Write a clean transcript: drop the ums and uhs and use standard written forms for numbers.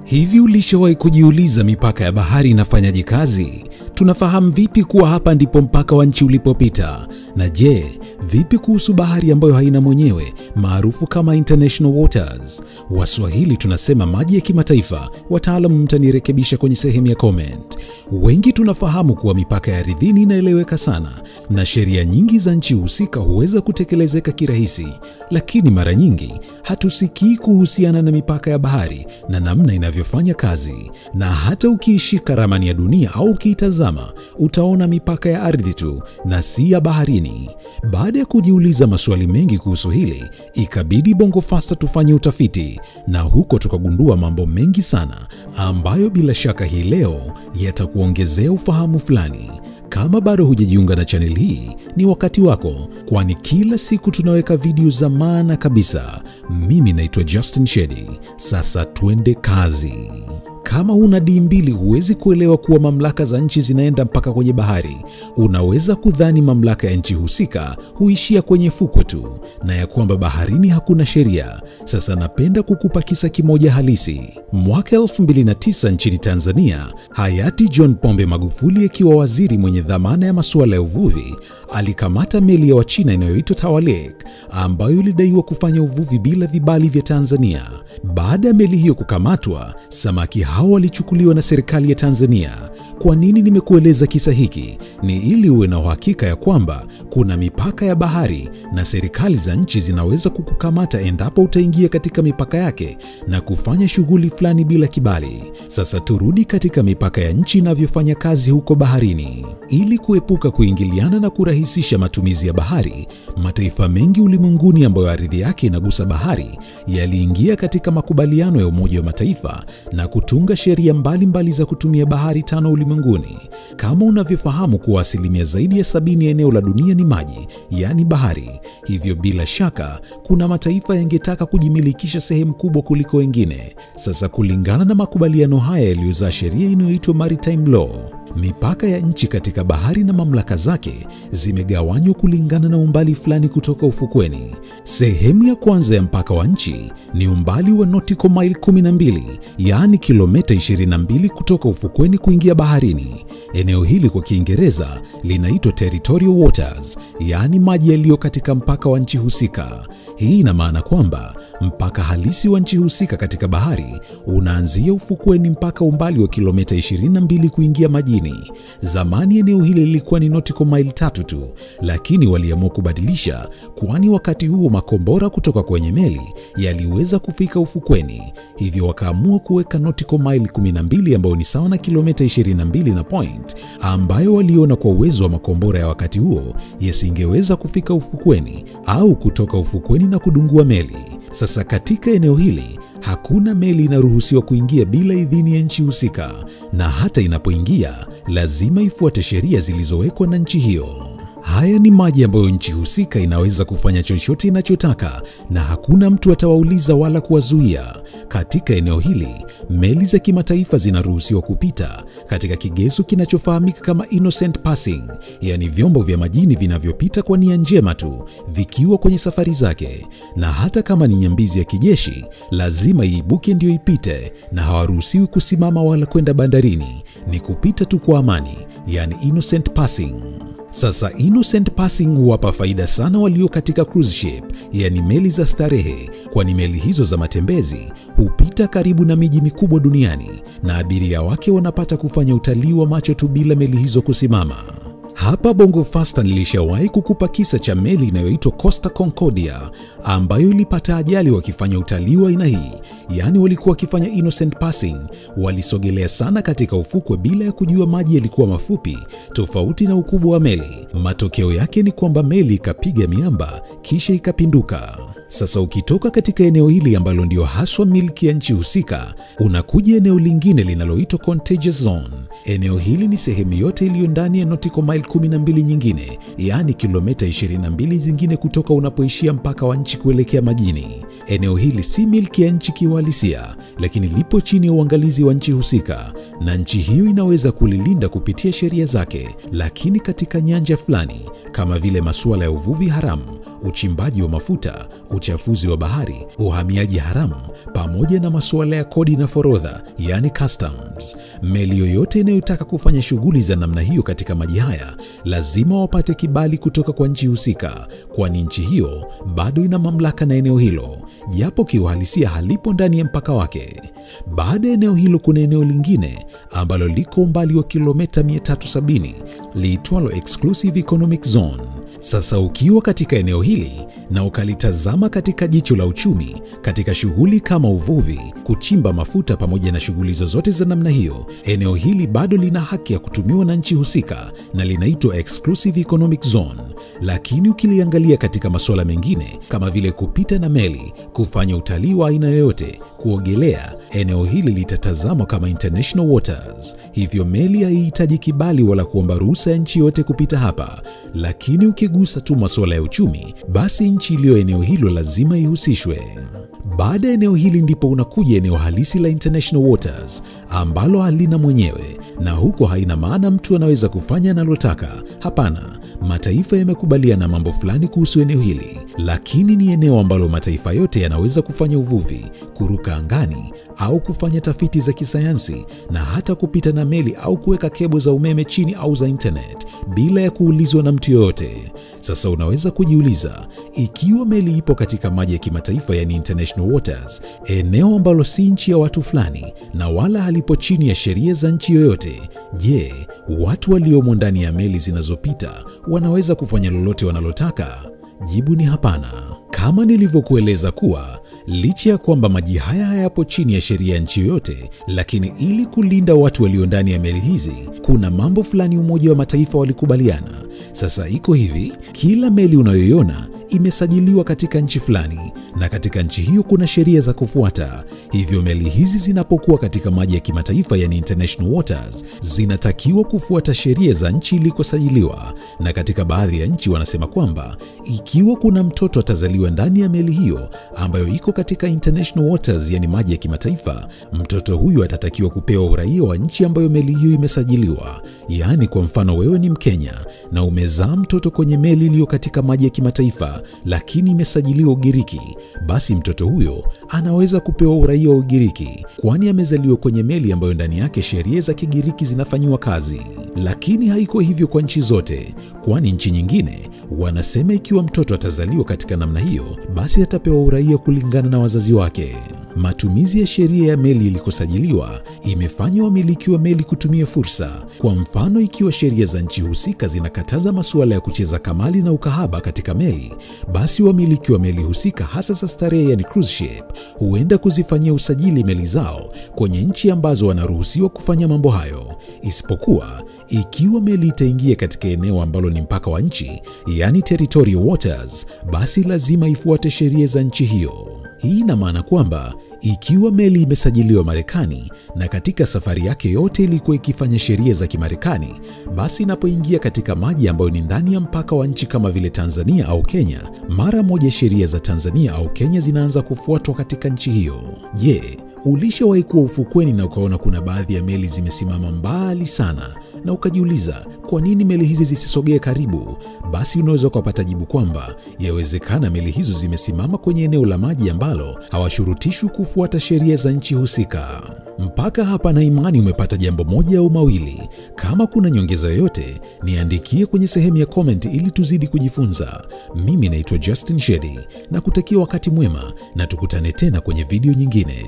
Hivi ulishawahi kujiuliza mipaka ya bahari inafanyaje kazi? Tunafahamu vipi kuwa hapa ndipo mpaka wa nchi ulipopita? Na je, vipi kuhusu bahari ambayo haina mwenyewe, maarufu kama international waters? Waswahili tunasema maji ya kimataifa, wataalamu mtanirekebisha kwenye sehemu ya comment. Wengi tunafahamu kuwa mipaka ya ardhini inaeleweka sana, na sheria nyingi za nchi husika huweza kutekelezeka kirahisi, lakini mara nyingi hatusikii kuhusiana na mipaka ya bahari na namna inavyofanya kazi. Na hata ukiishika ramani ya dunia au ukiitazama, utaona mipaka ya ardhi tu na si ya baharini. Baada ya kujiuliza maswali mengi kuhusu hili, ikabidi Bongo Faster tufanye utafiti, na huko tukagundua mambo mengi sana ambayo bila shaka hii leo yatakuongezea ufahamu fulani. Kama bado hujajiunga na channel hii, ni wakati wako, kwani kila siku tunaweka video za maana kabisa. Mimi naitwa Justin Shedi. Sasa twende kazi. Kama huna D2 huwezi kuelewa kuwa mamlaka za nchi zinaenda mpaka kwenye bahari. Unaweza kudhani mamlaka ya nchi husika huishia kwenye fukwe tu, na ya kwamba baharini hakuna sheria. Sasa napenda kukupa kisa kimoja halisi. Mwaka 2009 nchini Tanzania, hayati John Pombe Magufuli akiwa waziri mwenye dhamana ya masuala ya uvuvi, alikamata meli ya Wachina inayoitwa Tawalek, ambayo ilidaiwa kufanya uvuvi bila vibali vya Tanzania. Baada ya meli hiyo kukamatwa, samaki hao walichukuliwa na serikali ya Tanzania. Kwa nini nimekueleza kisa hiki? Ni ili uwe na uhakika ya kwamba kuna mipaka ya bahari na serikali za nchi zinaweza kukukamata endapo utaingia katika mipaka yake na kufanya shughuli fulani bila kibali. Sasa turudi katika mipaka ya nchi inavyofanya kazi huko baharini. Ili kuepuka kuingiliana na kurahisisha matumizi ya bahari, mataifa mengi ulimwenguni ambayo ardhi yake inagusa bahari yaliingia katika makubaliano ya Umoja wa Mataifa na kutunga sheria mbalimbali za kutumia bahari 5 ulimwenguni. Kama unavyofahamu kuwa asilimia zaidi ya 70 ya eneo la dunia ni maji, yani bahari. Hivyo bila shaka kuna mataifa yangetaka kujimilikisha sehemu kubwa kuliko wengine. Sasa kulingana na makubaliano haya yaliyozaa sheria inayoitwa Maritime Law, mipaka ya nchi katika bahari na mamlaka zake zimegawanywa kulingana na umbali fulani kutoka ufukweni. Sehemu ya kwanza ya mpaka wa nchi ni umbali wa nautical mile 12, yaani kilomita 22 kutoka ufukweni kuingia baharini. Eneo hili kwa Kiingereza linaitwa territorial waters, yaani maji yaliyo katika mpaka wa nchi husika. Hii ina maana kwamba mpaka halisi wa nchi husika katika bahari unaanzia ufukweni mpaka umbali wa kilomita 22 kuingia majini. Zamani eneo hili lilikuwa ni nautical mile 3 tu, lakini waliamua kubadilisha, kwani wakati huo makombora kutoka kwenye meli yaliweza kufika ufukweni. Hivyo wakaamua kuweka nautical mile 12 ambayo ni sawa na kilomita 22 na point, ambayo waliona kwa uwezo wa makombora ya wakati huo yasingeweza kufika ufukweni au kutoka ufukweni na kudungua meli. Sasa katika eneo hili hakuna meli inaruhusiwa kuingia bila idhini ya nchi husika, na hata inapoingia lazima ifuate sheria zilizowekwa na nchi hiyo. Haya ni maji ambayo nchi husika inaweza kufanya chochote inachotaka na hakuna mtu atawauliza wala kuwazuia. Katika eneo hili, meli za kimataifa zinaruhusiwa kupita katika kigezo kinachofahamika kama innocent passing, yani vyombo vya majini vinavyopita kwa nia njema tu vikiwa kwenye safari zake. Na hata kama ni nyambizi ya kijeshi, lazima iibuke ndio ipite, na hawaruhusiwi kusimama wala kwenda bandarini, ni kupita tu kwa amani, yani innocent passing. Sasa innocent passing huwapa faida sana walio katika cruise ship, yani meli za starehe, kwani meli hizo za matembezi hupita karibu na miji mikubwa duniani na abiria wake wanapata kufanya utalii wa macho tu bila meli hizo kusimama. Hapa Bongo Faster nilishawahi kukupa kisa cha meli inayoitwa Costa Concordia ambayo ilipata ajali wakifanya utalii wa aina hii, yani walikuwa wakifanya innocent passing. Walisogelea sana katika ufukwe bila ya kujua maji yalikuwa mafupi tofauti na ukubwa wa meli. Matokeo yake ni kwamba meli ikapiga miamba kisha ikapinduka. Sasa ukitoka katika eneo hili ambalo ndio haswa milki ya nchi husika, unakuja eneo lingine linaloitwa contagious zone. Eneo hili ni sehemu yote iliyo ndani ya nautical mile 12 nyingine, yaani kilomita 22 zingine kutoka unapoishia mpaka wa nchi kuelekea majini. Eneo hili si milki ya nchi kiuhalisia, lakini lipo chini ya uangalizi wa nchi husika, na nchi hiyo inaweza kulilinda kupitia sheria zake. Lakini katika nyanja fulani kama vile masuala ya uvuvi haramu, uchimbaji wa mafuta, uchafuzi wa bahari, uhamiaji haramu, pamoja na masuala ya kodi na forodha, yani customs. Meli yoyote inayotaka kufanya shughuli za namna hiyo katika maji haya lazima wapate kibali kutoka kwa nchi husika, kwani nchi hiyo bado ina mamlaka na eneo hilo, japo kiuhalisia halipo ndani ya mpaka wake. Baada ya eneo hilo kuna eneo lingine ambalo liko umbali wa kilomita 370 liitwalo Exclusive Economic Zone. Sasa ukiwa katika eneo hili na ukalitazama katika jicho la uchumi, katika shughuli kama uvuvi, kuchimba mafuta pamoja na shughuli zozote za namna hiyo, eneo hili bado lina haki ya kutumiwa na nchi husika na linaitwa Exclusive Economic Zone. Lakini ukiliangalia katika masuala mengine kama vile kupita na meli, kufanya utalii wa aina yoyote, kuogelea, eneo hili litatazamwa kama international waters. Hivyo meli haihitaji kibali wala kuomba ruhusa ya nchi yote kupita hapa. Lakini ukigusa tu masuala ya uchumi, basi nchi iliyo eneo hilo lazima ihusishwe. Baada ya eneo hili ndipo unakuja eneo halisi la international waters ambalo halina mwenyewe, na huko haina maana mtu anaweza kufanya analotaka. Hapana, mataifa yamekubaliana mambo fulani kuhusu eneo hili, lakini ni eneo ambalo mataifa yote yanaweza kufanya uvuvi, kuruka angani au kufanya tafiti za kisayansi, na hata kupita na meli au kuweka kebo za umeme chini au za internet bila ya kuulizwa na mtu yoyote. Sasa unaweza kujiuliza, ikiwa meli ipo katika maji ya kimataifa yani international waters, eneo ambalo si nchi ya watu fulani na wala halipo chini ya sheria za nchi yoyote, je, watu waliomo ndani ya meli zinazopita wanaweza kufanya lolote wanalotaka? Jibu ni hapana. Kama nilivyokueleza kuwa licha ya kwamba maji haya hayapo chini ya sheria ya nchi yoyote, lakini ili kulinda watu walio ndani ya meli hizi, kuna mambo fulani Umoja wa Mataifa walikubaliana. Sasa iko hivi, kila meli unayoiona imesajiliwa katika nchi fulani, na katika nchi hiyo kuna sheria za kufuata. Hivyo meli hizi zinapokuwa katika maji ya kimataifa yani international waters, zinatakiwa kufuata sheria za nchi ilikosajiliwa. Na katika baadhi ya nchi wanasema kwamba ikiwa kuna mtoto atazaliwa ndani ya meli hiyo ambayo iko katika international waters yani maji ya kimataifa, mtoto huyu atatakiwa kupewa uraia wa nchi ambayo meli hiyo imesajiliwa. Yaani kwa mfano wewe ni Mkenya na umezaa mtoto kwenye meli iliyo katika maji ya kimataifa lakini imesajiliwa Ugiriki, basi mtoto huyo anaweza kupewa uraia wa Ugiriki, kwani amezaliwa kwenye meli ambayo ndani yake sheria za Kigiriki zinafanywa kazi. Lakini haiko hivyo kwa nchi zote, kwani nchi nyingine wanasema ikiwa mtoto atazaliwa katika namna hiyo, basi atapewa uraia kulingana na wazazi wake. Matumizi ya sheria ya meli ilikosajiliwa imefanya wamiliki wa meli kutumia fursa. Kwa mfano, ikiwa sheria za nchi husika zinakataza masuala ya kucheza kamali na ukahaba katika meli, basi wamiliki wa meli husika hasa za starehe yani cruise ship huenda kuzifanyia usajili meli zao kwenye nchi ambazo wanaruhusiwa kufanya mambo hayo. Isipokuwa ikiwa meli itaingia katika eneo ambalo ni mpaka wa nchi yani territorial waters, basi lazima ifuate sheria za nchi hiyo. Hii ina maana kwamba ikiwa meli imesajiliwa Marekani na katika safari yake yote ilikuwa ikifanya sheria za Kimarekani, basi inapoingia katika maji ambayo ni ndani ya mpaka wa nchi kama vile Tanzania au Kenya, mara moja sheria za Tanzania au Kenya zinaanza kufuatwa katika nchi hiyo. Je, ulishawahi kuwa ufukweni na ukaona kuna baadhi ya meli zimesimama mbali sana na ukajiuliza kwa nini meli hizi zisisogee karibu? Basi unaweza kupata jibu kwamba yawezekana meli hizo zimesimama kwenye eneo la maji ambalo hawashurutishwi kufuata sheria za nchi husika. Mpaka hapa na imani umepata jambo moja au mawili. Kama kuna nyongeza yoyote, niandikie kwenye sehemu ya comment ili tuzidi kujifunza. Mimi naitwa Justin Shedi na kutakia wakati mwema, na tukutane tena kwenye video nyingine.